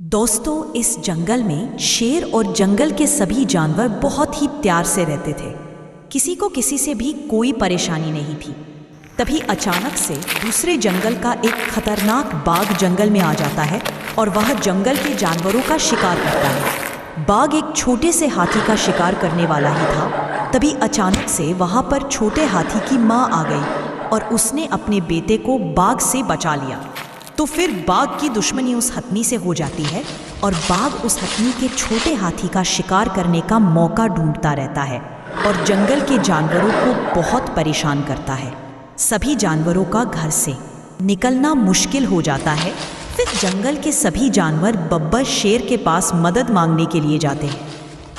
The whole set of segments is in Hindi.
दोस्तों, इस जंगल में शेर और जंगल के सभी जानवर बहुत ही प्यार से रहते थे। किसी को किसी से भी कोई परेशानी नहीं थी। तभी अचानक से दूसरे जंगल का एक खतरनाक बाघ जंगल में आ जाता है और वह जंगल के जानवरों का शिकार करता है। बाघ एक छोटे से हाथी का शिकार करने वाला ही था। तभी अचानक से वहाँ पर छोटे हाथी की माँ आ गई और उसने अपने बेटे को बाघ से बचा लिया। तो फिर बाघ की दुश्मनी उस हथनी से हो जाती है और बाघ उस हथनी के छोटे हाथी का शिकार करने का मौका ढूंढता रहता है और जंगल के जानवरों को बहुत परेशान करता है। सभी जानवरों का घर से निकलना मुश्किल हो जाता है। फिर जंगल के सभी जानवर बब्बर शेर के पास मदद मांगने के लिए जाते हैं।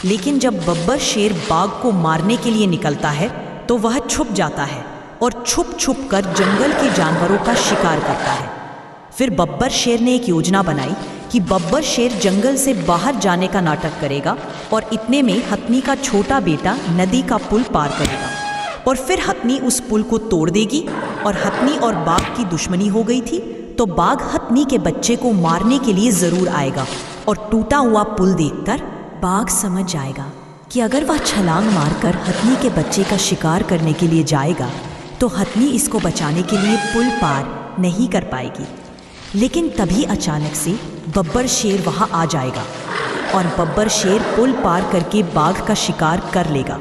लेकिन जब बब्बर शेर बाघ को मारने के लिए निकलता है तो वह छुप जाता है और छुप छुप कर जंगल के जानवरों का शिकार करता है। फिर बब्बर शेर ने एक योजना बनाई कि बब्बर शेर जंगल से बाहर जाने का नाटक करेगा और इतने में हथनी का छोटा बेटा नदी का पुल पार करेगा और फिर हथनी उस पुल को तोड़ देगी। और हथनी और बाघ की दुश्मनी हो गई थी तो बाघ हथनी के बच्चे को मारने के लिए ज़रूर आएगा और टूटा हुआ पुल देखकर बाघ समझ जाएगा कि अगर वह छलांग मारकर हथनी के बच्चे का शिकार करने के लिए जाएगा तो हथनी इसको बचाने के लिए पुल पार नहीं कर पाएगी। लेकिन तभी अचानक से बब्बर शेर वहाँ आ जाएगा और बब्बर शेर पुल पार करके बाघ का शिकार कर लेगा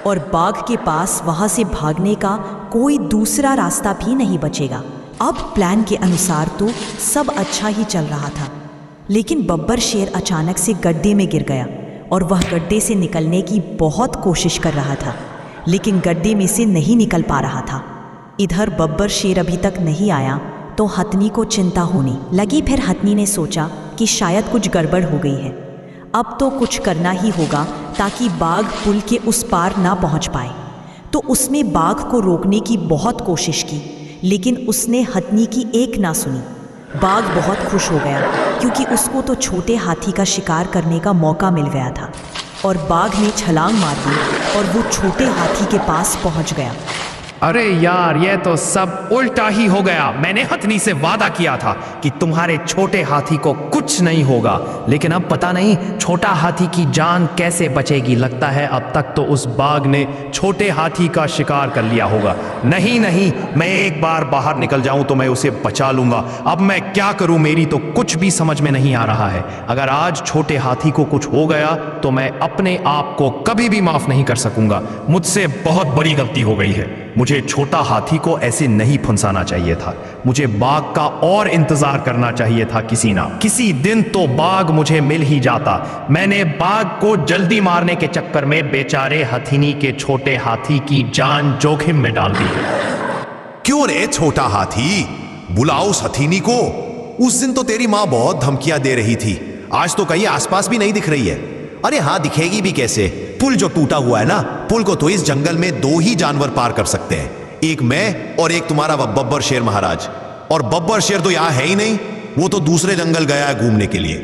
और बाघ के पास वहाँ से भागने का कोई दूसरा रास्ता भी नहीं बचेगा। अब प्लान के अनुसार तो सब अच्छा ही चल रहा था, लेकिन बब्बर शेर अचानक से गड्ढे में गिर गया और वह गड्ढे से निकलने की बहुत कोशिश कर रहा था, लेकिन गड्ढे में से नहीं निकल पा रहा था। इधर बब्बर शेर अभी तक नहीं आया तो हथनी को चिंता होने लगी। फिर हथनी ने सोचा कि शायद कुछ गड़बड़ हो गई है, अब तो कुछ करना ही होगा ताकि बाघ पुल के उस पार ना पहुंच पाए। तो उसने बाघ को रोकने की बहुत कोशिश की, लेकिन उसने हथनी की एक ना सुनी। बाघ बहुत खुश हो गया क्योंकि उसको तो छोटे हाथी का शिकार करने का मौका मिल गया था और बाघ ने छलांग मार दी और वो छोटे हाथी के पास पहुंच गया। अरे यार, ये तो सब उल्टा ही हो गया। मैंने हथनी से वादा किया था कि तुम्हारे छोटे हाथी को कुछ नहीं होगा, लेकिन अब पता नहीं छोटा हाथी की जान कैसे बचेगी। लगता है अब तक तो उस बाघ ने छोटे हाथी का शिकार कर लिया होगा। नहीं नहीं, मैं एक बार बाहर निकल जाऊं तो मैं उसे बचा लूंगा। अब मैं क्या करूं, मेरी तो कुछ भी समझ में नहीं आ रहा है। अगर आज छोटे हाथी को कुछ हो गया तो मैं अपने आप को कभी भी माफ नहीं कर सकूंगा। मुझसे बहुत बड़ी गलती हो गई है। मुझे छोटा हाथी को ऐसे नहीं फंसाना चाहिए था। मुझे बाघ का और इंतजार करना चाहिए था। किसी दिन तो बाघ मुझे मिल ही जाता। मैंने बाघ को जल्दी मारने के चक्कर में बेचारे हथिनी के छोटे हाथी की जान जोखिम में डाल दी है। क्यों रे छोटा हाथी, बुलाओ उस हथीनी को। उस दिन तो तेरी माँ बहुत धमकियां दे रही थी, आज तो कहीं आसपास भी नहीं दिख रही है। अरे हाँ, दिखेगी भी कैसे, पुल जो टूटा हुआ है ना, पुल को तो इस जंगल में दो ही जानवर पार कर सकते हैं, एक मैं और एक तुम्हारा बब्बर शेर महाराज। और बब्बर शेर तो यहां है ही नहीं, वो तो दूसरे जंगल गया है घूमने के लिए।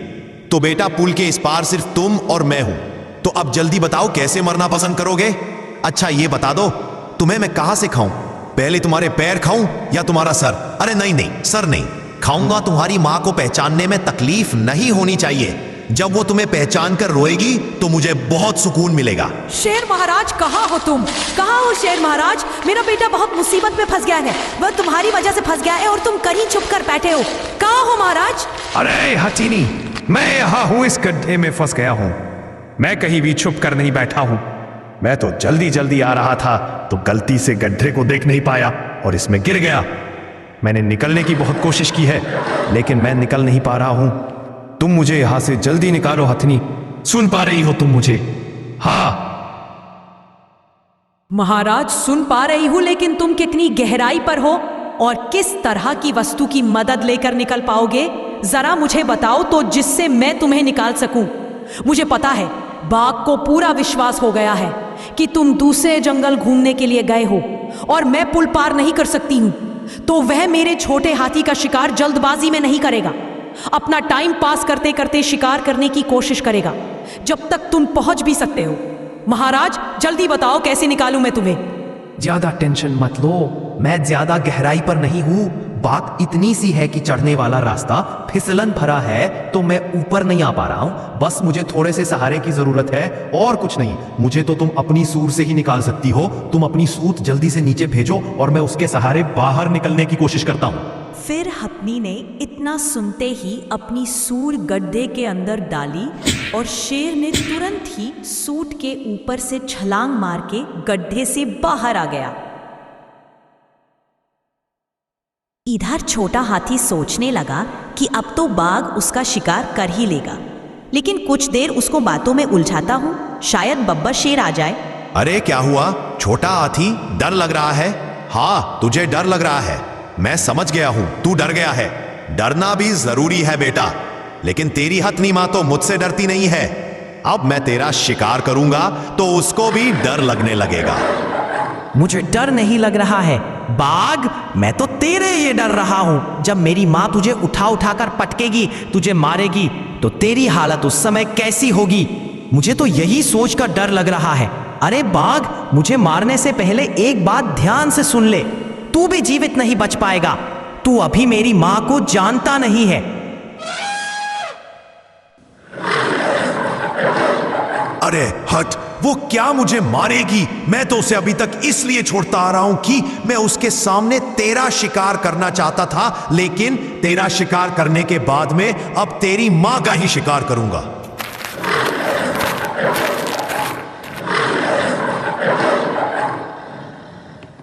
तो बेटा, पुल के इस पार सिर्फ तुम और मैं हूं। तो अब जल्दी बताओ कैसे मरना पसंद करोगे। अच्छा ये बता दो, तुम्हें मैं कहां से खाऊं, पहले तुम्हारे पैर खाऊं या तुम्हारा सर? अरे नहीं नहीं, सर नहीं खाऊंगा। तुम्हारी मां को पहचानने में तकलीफ नहीं होनी चाहिए। जब वो तुम्हें पहचान कर रोएगी तो मुझे बहुत सुकून मिलेगा। शेर महाराज, कहाँ हो तुम? कहाँ हो शेर महाराज? मेरा बेटा बहुत मुसीबत में फंस गया है, वह तुम्हारी वजह से फंस गया है और तुम कहीं छुप कर बैठे हो। कहाँ हो महाराज? अरे हथीनी, मैं यहाँ हूँ, इस गड्ढे में फंस गया हूँ। मैं कहीं भी छुप कर नहीं बैठा हूँ। मैं तो जल्दी जल्दी आ रहा था तो गलती से गड्ढे को देख नहीं पाया और इसमें गिर गया। मैंने निकलने की बहुत कोशिश की है, लेकिन मैं निकल नहीं पा रहा हूँ। तुम मुझे यहां से जल्दी निकालो हथनी। सुन पा रही हो तुम मुझे? हाँ महाराज, सुन पा रही हूँ, लेकिन तुम कितनी गहराई पर हो और किस तरह की वस्तु की मदद लेकर निकल पाओगे, जरा मुझे बताओ तो, जिससे मैं तुम्हें निकाल सकूं। मुझे पता है बाघ को पूरा विश्वास हो गया है कि तुम दूसरे जंगल घूमने के लिए गए हो और मैं पुल पार नहीं कर सकती हूं, तो वह मेरे छोटे हाथी का शिकार जल्दबाजी में नहीं करेगा। अपना टाइम पास करते करते शिकार करने की कोशिश करेगा जब तक तुम पहुंच भी सकते हो। महाराज, जल्दी बताओ कैसे निकालूं मैं तुम्हें। ज्यादा टेंशन मत लो, मैं ज्यादा गहराई पर नहीं हूं। बात इतनी सी है कि चढ़ने वाला रास्ता फिसलन भरा है तो मैं ऊपर नहीं आ पा रहा हूं। बस मुझे थोड़े से सहारे की जरूरत है और कुछ नहीं। मुझे तो तुम अपनी सूर से ही निकाल सकती हो। तुम अपनी सूत जल्दी से नीचे भेजो और मैं उसके सहारे बाहर निकलने की कोशिश करता हूं। फिर हथनी ने इतना सुनते ही अपनी सूर गड्ढे के अंदर डाली और शेर ने तुरंत ही सूट के ऊपर से छलांग मार के गड्ढे से बाहर आ गया। इधर छोटा हाथी सोचने लगा कि अब तो बाघ उसका शिकार कर ही लेगा, लेकिन कुछ देर उसको बातों में उलझाता हूं, शायद बब्बर शेर आ जाए। अरे क्या हुआ छोटा हाथी, डर लग रहा है? हाँ तुझे डर लग रहा है, मैं समझ गया हूं तू डर गया है। डरना भी जरूरी है बेटा, लेकिन तेरी हथनी मां तो मुझसे डरती नहीं है। अब मैं तेरा शिकार करूंगा तो उसको भी डर लगने लगेगा। मुझे डर नहीं लग रहा है बाघ, मैं तो तेरे ये डर रहा हूं। जब मेरी माँ तुझे उठा उठाकर पटकेगी, तुझे मारेगी, तो तेरी हालत उस समय कैसी होगी? मुझे तो यही सोचकर डर लग रहा है। अरे बाघ, मुझे मारने से पहले एक बात ध्यान से सुन ले। तू भी जीवित नहीं बच पाएगा। तू अभी मेरी माँ को जानता नहीं है। अरे हट, वो क्या मुझे मारेगी? मैं तो उसे अभी तक इसलिए छोड़ता आ रहा हूं कि मैं उसके सामने तेरा शिकार करना चाहता था, लेकिन तेरा शिकार करने के बाद में अब तेरी मां का ही शिकार करूंगा।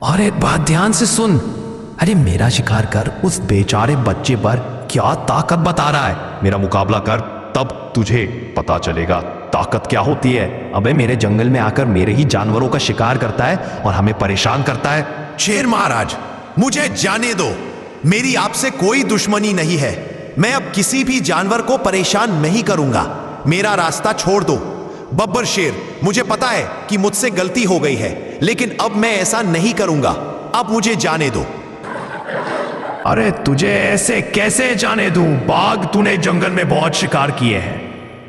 और एक बात ध्यान से सुन। अरे मेरा शिकार कर, उस बेचारे बच्चे पर क्या ताकत बता रहा है। मेरा मुकाबला कर, तब तुझे पता चलेगा ताकत क्या होती है। अबे मेरे जंगल में आकर मेरे ही जानवरों का शिकार करता है और हमें परेशान करता है। शेर महाराज, मुझे जाने दो, मेरी आपसे कोई दुश्मनी नहीं है। मैं अब किसी भी जानवर को परेशान नहीं करूंगा। मेरा रास्ता छोड़ दो। बब्बर शेर, मुझे पता है कि मुझसे गलती हो गई है, लेकिन अब मैं ऐसा नहीं करूंगा। अब मुझे जाने दो। अरे तुझे ऐसे कैसे जाने दूं? बाघ, तूने जंगल में बहुत शिकार किए हैं।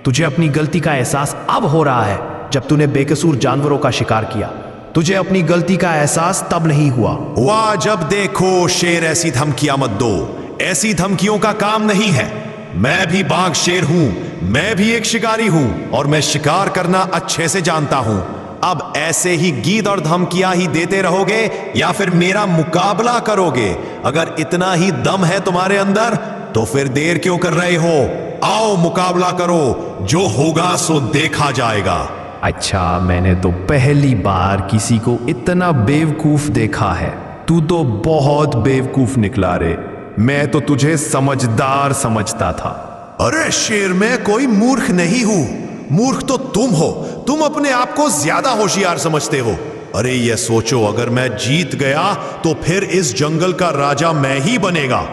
तुझे अपनी गलती का एहसास अब हो रहा है जब तूने बेकसूर जानवरों का शिकार किया। तुझे अपनी गलती का एहसास तब नहीं हुआ। वाह, जब देखो शेर, ऐसी धमकियां मत दो। ऐसी धमकियों का काम नहीं है। मैं भी बाघ शेर हूं, मैं भी एक शिकारी हूं और मैं शिकार करना अच्छे से जानता हूं। अब ऐसे ही गीत और धमकियां ही देते रहोगे या फिर मेरा मुकाबला करोगे? अगर इतना ही दम है तुम्हारे अंदर तो फिर देर क्यों कर रहे हो? आओ मुकाबला करो, जो होगा सो देखा जाएगा। अच्छा, मैंने तो पहली बार किसी को इतना बेवकूफ देखा है। तू तो बहुत बेवकूफ निकला रे। मैं तो तुझे समझदार समझता था। अरे शेर, मैं कोई मूर्ख नहीं हूं। मूर्ख तो तुम हो। तुम अपने आप को ज्यादा होशियार समझते हो। अरे ये सोचो, अगर मैं जीत गया तो फिर इस जंगल का राजा मैं ही बनेगा।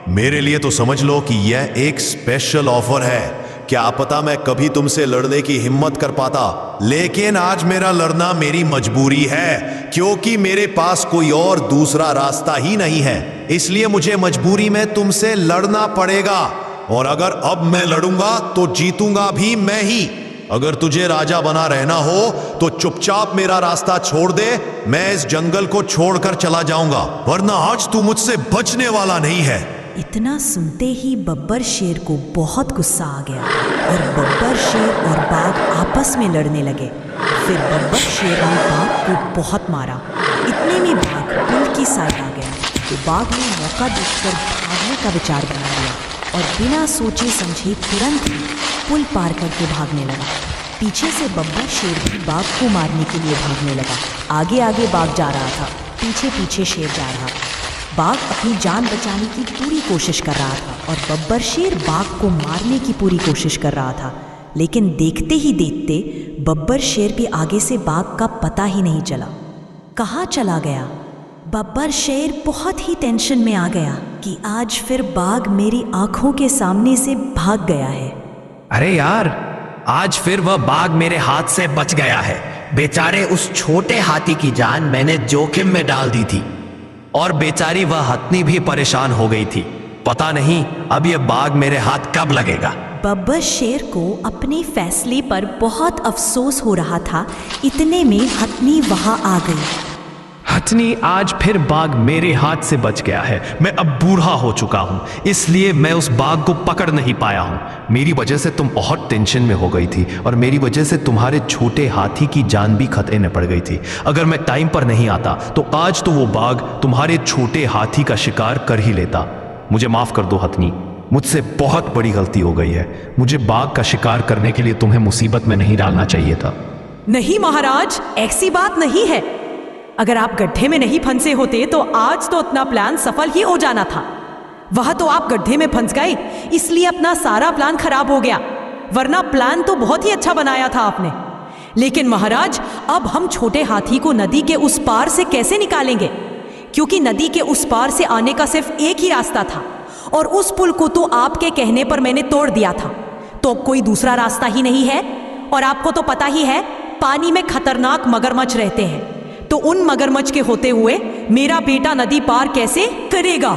मेरे लिए तो समझ लो कि यह एक स्पेशल ऑफर है। क्या पता मैं कभी तुमसे लड़ने की हिम्मत कर पाता, लेकिन आज मेरा लड़ना मेरी मजबूरी है, क्योंकि मेरे पास कोई और दूसरा रास्ता ही नहीं है। इसलिए मुझे मजबूरी में तुमसे लड़ना पड़ेगा। और अगर अब मैं लड़ूंगा तो जीतूंगा भी मैं ही। अगर तुझे राजा बना रहना हो तो चुपचाप मेरा रास्ता छोड़ दे। मैं इस जंगल को छोड़कर चला जाऊंगा, वरना आज तू मुझसे बचने वाला नहीं है। इतना सुनते ही बब्बर शेर को बहुत गुस्सा आ गया और बब्बर शेर और बाघ आपस में लड़ने लगे। फिर बब्बर शेर ने बाघ को बहुत मारा। इतने में बाघ पुल की साइड आ गया तो बाघ ने मौका देखकर भागने का विचार बना लिया और बिना सोचे समझे तुरंत ही पुल पार करके भागने लगा। पीछे से बब्बर शेर भी बाघ को मारने के लिए भागने लगा। आगे आगे बाघ जा रहा था, पीछे पीछे शेर जा रहा था। बाघ अपनी जान बचाने की पूरी कोशिश कर रहा था और बब्बर शेर बाघ को मारने की पूरी कोशिश कर रहा था, लेकिन देखते ही देखते बब्बर शेर भी आगे से बाघ का पता ही नहीं चला। कहाँ चला गया? बब्बर शेर बहुत ही टेंशन में आ गया कि आज फिर बाघ मेरी आंखों के सामने से भाग गया है। अरे यार, आज फिर वह बाघ मेरे हाथ से बच गया है। बेचारे उस छोटे हाथी की जान मैंने जोखिम में डाल दी थी और बेचारी वह हथनी भी परेशान हो गई थी। पता नहीं अब यह बाघ मेरे हाथ कब लगेगा। बब्बर शेर को अपने फैसले पर बहुत अफसोस हो रहा था। इतने में हथनी वहां आ गई। हथनी, आज फिर बाघ मेरे हाथ से बच गया है। मैं अब बूढ़ा हो चुका हूं, इसलिए मैं उस बाघ को पकड़ नहीं पाया हूं। मेरी वजह से तुम बहुत टेंशन में हो गई थी और मेरी वजह से तुम्हारे छोटे हाथी की जान भी खतरे में पड़ गई थी। अगर मैं टाइम पर नहीं आता तो आज तो वो बाघ तुम्हारे छोटे हाथी का शिकार कर ही लेता। मुझे माफ कर दो हथनी, मुझसे बहुत बड़ी गलती हो गई है। मुझे बाघ का शिकार करने के लिए तुम्हें मुसीबत में नहीं डालना चाहिए था। नहीं महाराज, ऐसी बात नहीं है। अगर आप गड्ढे में नहीं फंसे होते तो आज तो अपना प्लान सफल ही हो जाना था। वह तो आप गड्ढे में फंस गए, इसलिए अपना सारा प्लान खराब हो गया, वरना प्लान तो बहुत ही अच्छा बनाया था आपने। लेकिन महाराज, अब हम छोटे हाथी को नदी के उस पार से कैसे निकालेंगे? क्योंकि नदी के उस पार से आने का सिर्फ एक ही रास्ता था और उस पुल को तो आपके कहने पर मैंने तोड़ दिया था। तो कोई दूसरा रास्ता ही नहीं है। और आपको तो पता ही है, पानी में खतरनाक मगरमच्छ रहते हैं, तो उन मगरमच्छ के होते हुए मेरा बेटा नदी पार कैसे करेगा?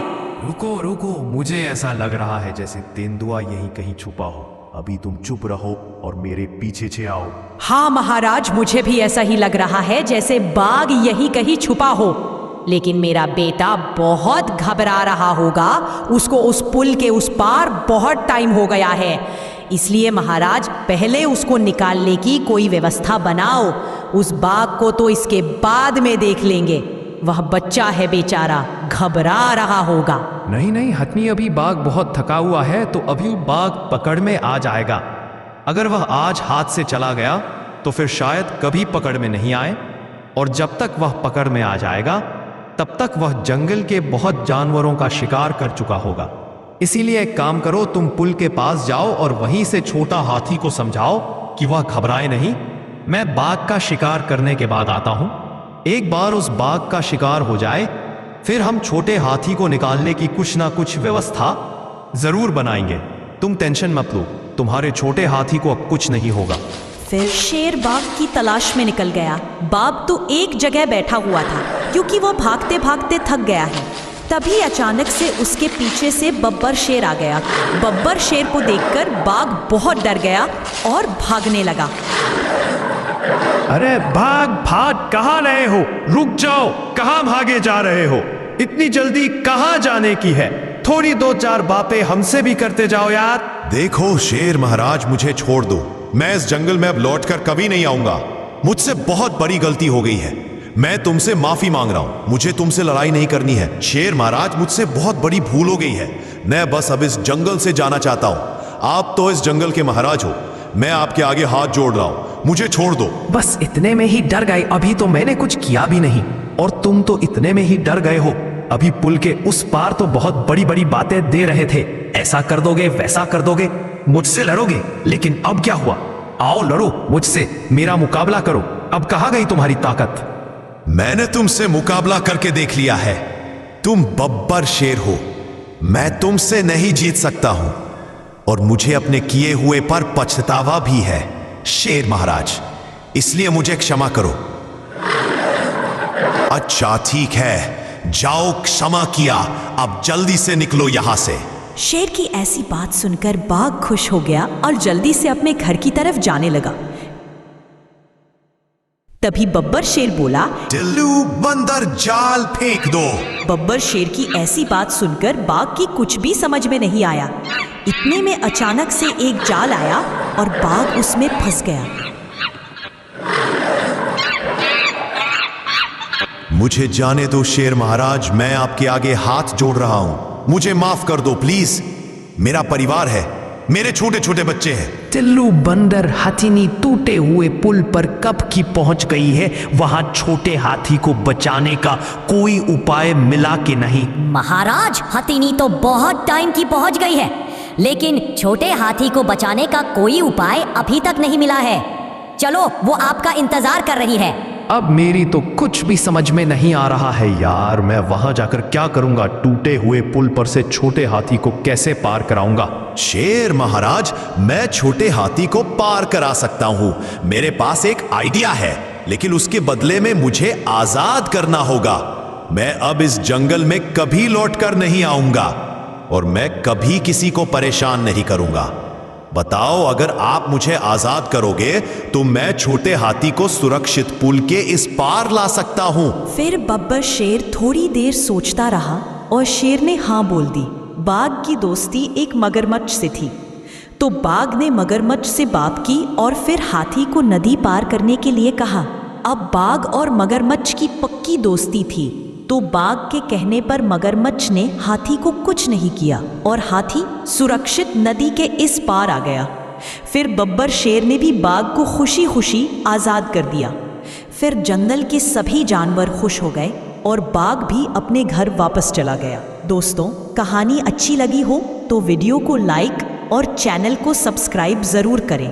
रुको रुको, मुझे ऐसा लग रहा है जैसे तेंदुआ यहीं कहीं छुपा हो। अभी तुम चुप रहो और मेरे पीछे आओ। हाँ महाराज, मुझे भी ऐसा ही लग रहा है जैसे बाघ यहीं कहीं छुपा हो। लेकिन मेरा बेटा बहुत घबरा रहा होगा, उसको उस पुल के उस पार बहुत टाइम हो गया है। इसलिए महाराज, पहले उसको निकालने की कोई व्यवस्था बनाओ। उस बाघ को तो इसके बाद में देख लेंगे, वह बच्चा है बेचारा, घबरा रहा होगा। नहीं नहीं हथनी, अभी बाघ बहुत थका हुआ है तो अभी बाघ पकड़ में आ जाएगा। अगर वह आज हाथ से चला गया तो फिर शायद कभी पकड़ में नहीं आए, और जब तक वह पकड़ में आ जाएगा तब तक वह जंगल के बहुत जानवरों का शिकार कर चुका होगा। इसीलिए एक काम करो, तुम पुल के पास जाओ और वहीं से छोटा हाथी को समझाओ कि वह घबराए नहीं। मैं बाघ का शिकार करने के बाद आता हूं। एक बार उस बाघ का शिकार हो जाए फिर हम छोटे हाथी को निकालने की कुछ ना कुछ व्यवस्था जरूर बनाएंगे। तुम टेंशन मत लो, तुम्हारे छोटे हाथी को अब कुछ नहीं होगा। फिर शेर बाघ की तलाश में निकल गया। बाघ तो एक जगह बैठा हुआ था क्योंकि वो भागते भागते थक गया है। तभी अचानक से उसके पीछे से बब्बर शेर आ गया। बब्बर शेर को देखकर बाघ बहुत डर गया और भागने लगा। अरे बाघ, भाग कहाँ रहे हो? रुक जाओ, कहाँ भागे जा रहे हो? इतनी जल्दी कहाँ जाने की है? थोड़ी दो चार बातें हमसे भी करते जाओ यार। देखो शेर महाराज, मुझे छोड़ दो। मैं इस जंगल में अब लौटकर कभी नहीं आऊंगा। मुझसे बहुत बड़ी गलती हो गई है। मैं तुमसे माफी मांग रहा हूं। मुझे तुमसे लड़ाई नहीं करनी है। शेर महाराज, मुझसे बहुत बड़ी भूल हो गई है। मैं बस अब इस जंगल से जाना चाहता हूं। आप तो इस जंगल के महाराज हो। मैं आपके आगे हाथ जोड़ रहा हूं, मुझे छोड़ दो। बस इतने में ही डर गए? अभी तो मैंने कुछ किया भी नहीं और तुम तो इतने में ही डर गए हो। अभी पुल के उस पार तो बहुत बड़ी बड़ी बातें दे रहे थे, ऐसा कर दोगे, वैसा कर दोगे, मुझसे लड़ोगे। लेकिन अब क्या हुआ? आओ लड़ो मुझसे, मेरा मुकाबला करो। अब कहाँ गई तुम्हारी ताकत? मैंने तुमसे मुकाबला करके देख लिया है। तुम बब्बर शेर हो। मैं तुमसे नहीं जीत सकता हूं और मुझे अपने किए हुए पर पछतावा भी है शेर महाराज, इसलिए मुझे क्षमा करो। अच्छा ठीक है, जाओ, क्षमा किया। अब जल्दी से निकलो यहां से। शेर की ऐसी बात सुनकर बाघ खुश हो गया और जल्दी से अपने घर की तरफ जाने लगा। तभी बब्बर शेर बोला, टिल्लू बंदर जाल फेंक दो। बब्बर शेर की ऐसी बात सुनकर बाघ की कुछ भी समझ में नहीं आया। इतने में अचानक से एक जाल आया और बाघ उसमें फंस गया। मुझे जाने दो शेर महाराज, मैं आपके आगे हाथ जोड़ रहा हूं। मुझे माफ कर दो प्लीज। मेरा परिवार है, मेरे छोटे छोटे बच्चे हैं। टिल्लू बंदर हथिनी टूटे हुए पुल पर कब की पहुंच गई है। वहां छोटे हाथी को बचाने का कोई उपाय मिला कि नहीं? महाराज, हथिनी तो बहुत टाइम की पहुंच गई है, लेकिन छोटे हाथी को बचाने का कोई उपाय अभी तक नहीं मिला है। चलो, वो आपका इंतजार कर रही है। अब मेरी तो कुछ भी समझ में नहीं आ रहा है यार। मैं वहां जाकर क्या करूंगा? टूटे हुए पुल पर से छोटे हाथी को कैसे पार कराऊंगा? शेर महाराज, मैं छोटे हाथी को पार करा सकता हूं। मेरे पास एक आइडिया है, लेकिन उसके बदले में मुझे आजाद करना होगा। मैं अब इस जंगल में कभी लौटकर नहीं आऊंगा और मैं कभी किसी को परेशान नहीं करूंगा। बताओ, अगर आप मुझे आजाद करोगे तो मैं छोटे हाथी को सुरक्षित पुल के इस पार ला सकता हूं। फिर बब्बर शेर थोड़ी देर सोचता रहा और शेर ने हाँ बोल दी। बाघ की दोस्ती एक मगरमच्छ से थी, तो बाघ ने मगरमच्छ से बात की और फिर हाथी को नदी पार करने के लिए कहा। अब बाघ और मगरमच्छ की पक्की दोस्ती थी, तो बाघ के कहने पर मगरमच्छ ने हाथी को कुछ नहीं किया और हाथी सुरक्षित नदी के इस पार आ गया। फिर बब्बर शेर ने भी बाघ को खुशी खुशी आज़ाद कर दिया। फिर जंगल के सभी जानवर खुश हो गए और बाघ भी अपने घर वापस चला गया। दोस्तों, कहानी अच्छी लगी हो तो वीडियो को लाइक और चैनल को सब्सक्राइब ज़रूर करें।